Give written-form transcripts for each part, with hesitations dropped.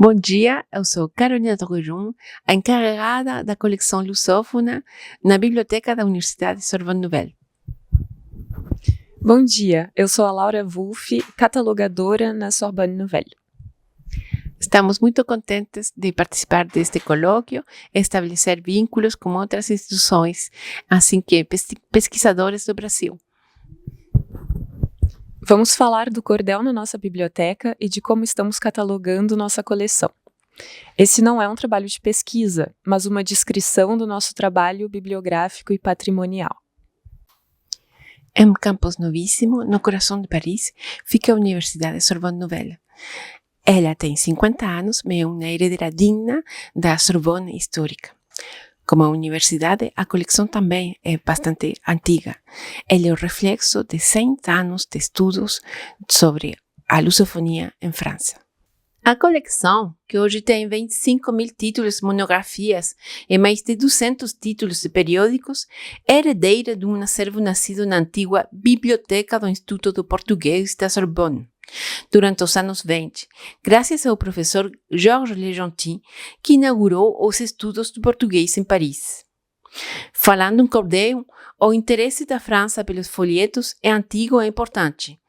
Bom dia, eu sou Carolina Torrejón, a encarregada da coleção lusófona na Biblioteca da Universidade Sorbonne Nouvelle. Bom dia, eu sou a Laura Wolff, catalogadora na Sorbonne Nouvelle. Estamos muito contentes de participar deste colóquio e estabelecer vínculos com outras instituições, assim que pesquisadores do Brasil. Vamos falar do cordel na nossa biblioteca e de como estamos catalogando nossa coleção. Esse não é um trabalho de pesquisa, mas uma descrição do nosso trabalho bibliográfico e patrimonial. Em um campus novíssimo, no coração de Paris, fica a Universidade Sorbonne Nouvelle. Ela tem 50 anos, mas é uma herdeira digna da Sorbonne histórica. Como a universidade, a coleção também é bastante antiga. Ela é o reflexo de 100 anos de estudos sobre a lusofonia em França. A coleção, que hoje tem 25.000 títulos de monografias e mais de 200 títulos de periódicos, é herdeira de um acervo nascido na antiga Biblioteca do Instituto do Português da Sorbonne, durante os anos 20, graças ao professor Georges Legenty, que inaugurou os estudos do português em Paris. Falando em cordel, o interesse da França pelos folhetos é antigo e importante.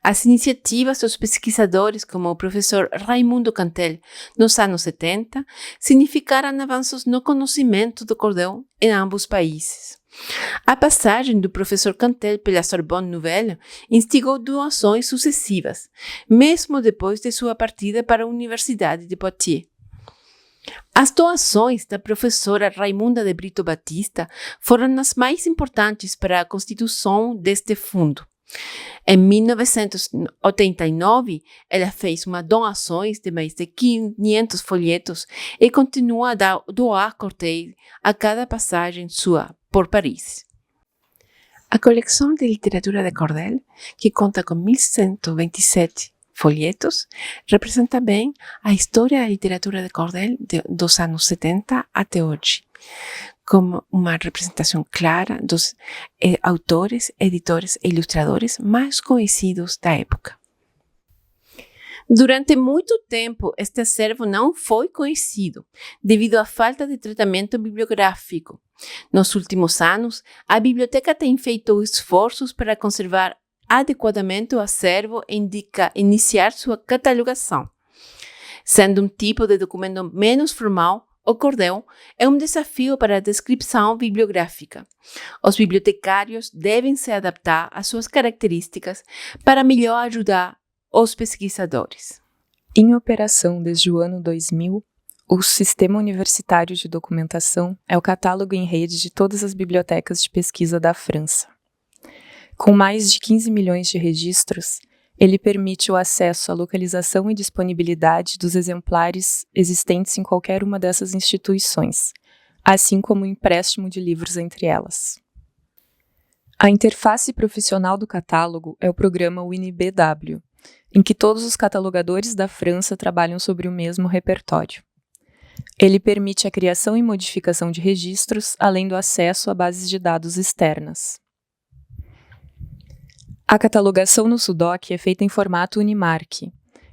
As iniciativas dos pesquisadores como o professor Raimundo Cantel nos anos 70 significaram avanços no conhecimento do cordel em ambos países. A passagem do professor Cantel pela Sorbonne Nouvelle instigou doações sucessivas, mesmo depois de sua partida para a Universidade de Poitiers. As doações da professora Raimunda de Brito Batista foram as mais importantes para a constituição deste fundo. Em 1989, ela fez uma doação de mais de 500 folhetos e continua a doar cordel a cada passagem sua por Paris. A coleção de literatura de cordel, que conta com 1.127 folhetos, representa bem a história da literatura de cordel dos anos 70 até hoje, como uma representação clara dos autores, editores e ilustradores mais conhecidos da época. Durante muito tempo, este acervo não foi conhecido, devido à falta de tratamento bibliográfico. Nos últimos anos, a biblioteca tem feito esforços para conservar adequadamente o acervo e iniciar sua catalogação. Sendo um tipo de documento menos formal, o cordel é um desafio para a descrição bibliográfica. Os bibliotecários devem se adaptar às suas características para melhor ajudar os pesquisadores. Em operação desde o ano 2000, o Sistema Universitário de Documentação é o catálogo em rede de todas as bibliotecas de pesquisa da França. Com mais de 15 milhões de registros, ele permite o acesso à localização e disponibilidade dos exemplares existentes em qualquer uma dessas instituições, assim como o empréstimo de livros entre elas. A interface profissional do catálogo é o programa WinBW, em que todos os catalogadores da França trabalham sobre o mesmo repertório. Ele permite a criação e modificação de registros, além do acesso a bases de dados externas. A catalogação no SUDOC é feita em formato Unimark,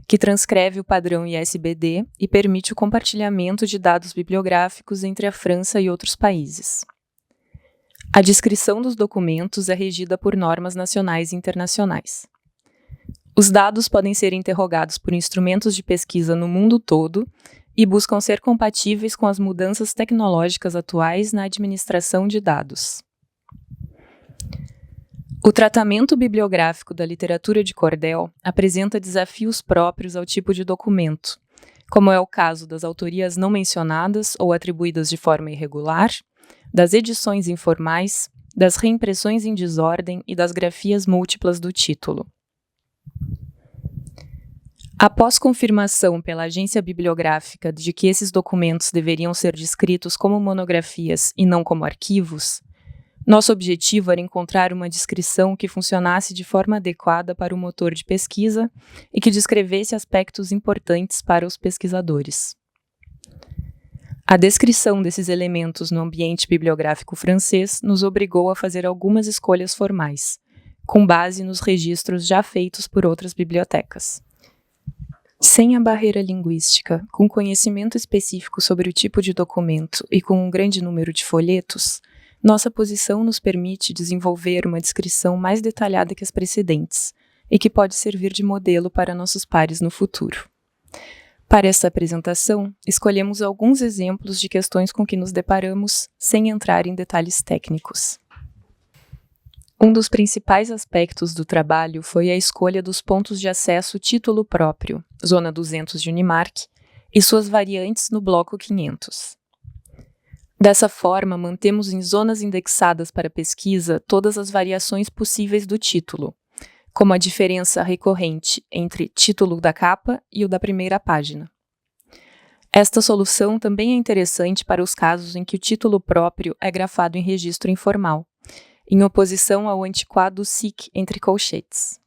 que transcreve o padrão ISBD e permite o compartilhamento de dados bibliográficos entre a França e outros países. A descrição dos documentos é regida por normas nacionais e internacionais. Os dados podem ser interrogados por instrumentos de pesquisa no mundo todo e buscam ser compatíveis com as mudanças tecnológicas atuais na administração de dados. O tratamento bibliográfico da literatura de cordel apresenta desafios próprios ao tipo de documento, como é o caso das autorias não mencionadas ou atribuídas de forma irregular, das edições informais, das reimpressões em desordem e das grafias múltiplas do título. Após confirmação pela agência bibliográfica de que esses documentos deveriam ser descritos como monografias e não como arquivos, nosso objetivo era encontrar uma descrição que funcionasse de forma adequada para o motor de pesquisa e que descrevesse aspectos importantes para os pesquisadores. A descrição desses elementos no ambiente bibliográfico francês nos obrigou a fazer algumas escolhas formais, com base nos registros já feitos por outras bibliotecas. Sem a barreira linguística, com conhecimento específico sobre o tipo de documento e com um grande número de folhetos, nossa posição nos permite desenvolver uma descrição mais detalhada que as precedentes e que pode servir de modelo para nossos pares no futuro. Para esta apresentação, escolhemos alguns exemplos de questões com que nos deparamos sem entrar em detalhes técnicos. Um dos principais aspectos do trabalho foi a escolha dos pontos de acesso título próprio, Zona 200 de Unimark, e suas variantes no bloco 500. Dessa forma, mantemos em zonas indexadas para pesquisa todas as variações possíveis do título, como a diferença recorrente entre título da capa e o da primeira página. Esta solução também é interessante para os casos em que o título próprio é grafado em registro informal, em oposição ao antiquado SIC entre colchetes.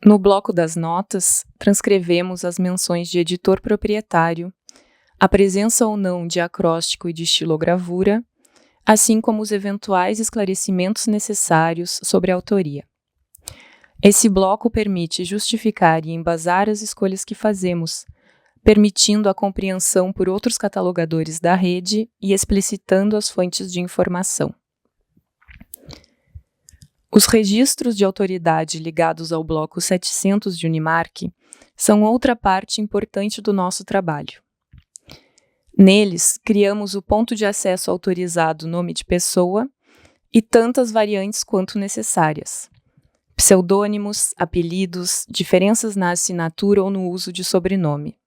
No bloco das notas, transcrevemos as menções de editor proprietário, a presença ou não de acróstico e de estilogravura, assim como os eventuais esclarecimentos necessários sobre a autoria. Esse bloco permite justificar e embasar as escolhas que fazemos, permitindo a compreensão por outros catalogadores da rede e explicitando as fontes de informação. Os registros de autoridade ligados ao bloco 700 de Unimark são outra parte importante do nosso trabalho. Neles, criamos o ponto de acesso autorizado nome de pessoa e tantas variantes quanto necessárias. Pseudônimos, apelidos, diferenças na assinatura ou no uso de sobrenome.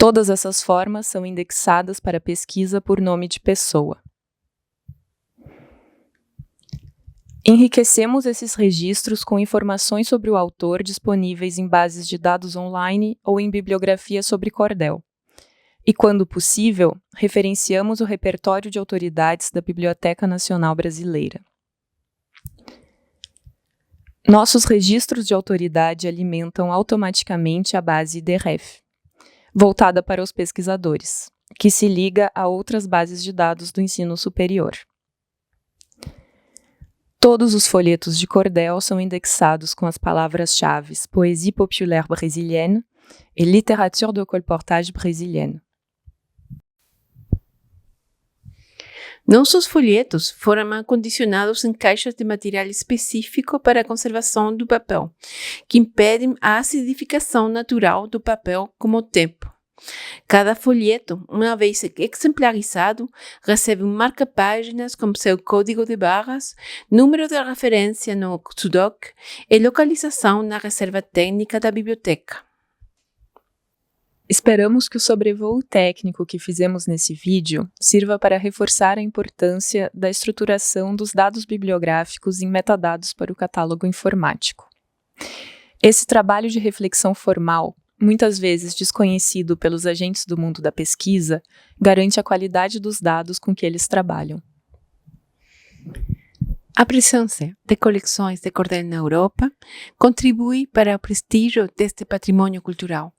Todas essas formas são indexadas para pesquisa por nome de pessoa. Enriquecemos esses registros com informações sobre o autor disponíveis em bases de dados online ou em bibliografia sobre cordel. E, quando possível, referenciamos o repertório de autoridades da Biblioteca Nacional Brasileira. Nossos registros de autoridade alimentam automaticamente a base IDREF, voltada para os pesquisadores, que se liga a outras bases de dados do ensino superior. Todos os folhetos de cordel são indexados com as palavras-chave Poésie populaire brésilienne e Littérature de colportage brésilienne. Nossos folhetos foram acondicionados em caixas de material específico para a conservação do papel, que impedem a acidificação natural do papel com o tempo. Cada folheto, uma vez exemplarizado, recebe um marca-páginas com seu código de barras, número de referência no SUDOC e localização na reserva técnica da biblioteca. Esperamos que o sobrevoo técnico que fizemos nesse vídeo sirva para reforçar a importância da estruturação dos dados bibliográficos em metadados para o catálogo informático. Esse trabalho de reflexão formal, muitas vezes desconhecido pelos agentes do mundo da pesquisa, garante a qualidade dos dados com que eles trabalham. A presença de coleções de cordel na Europa contribui para o prestígio deste patrimônio cultural.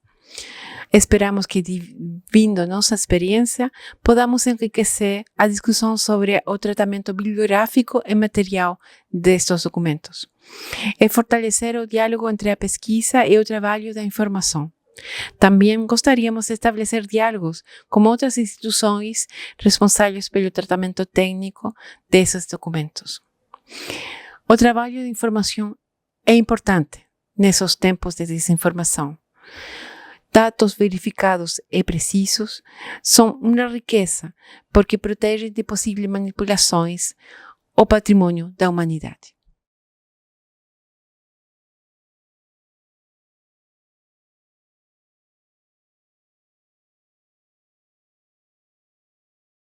Esperamos que, dividindo nossa experiência, podamos enriquecer a discussão sobre o tratamento bibliográfico e material destes documentos, e fortalecer o diálogo entre a pesquisa e o trabalho da informação. Também gostaríamos de estabelecer diálogos com outras instituições responsáveis pelo tratamento técnico desses documentos. O trabalho de informação é importante nesses tempos de desinformação. Dados verificados e precisos são uma riqueza porque protegem de possíveis manipulações o patrimônio da humanidade.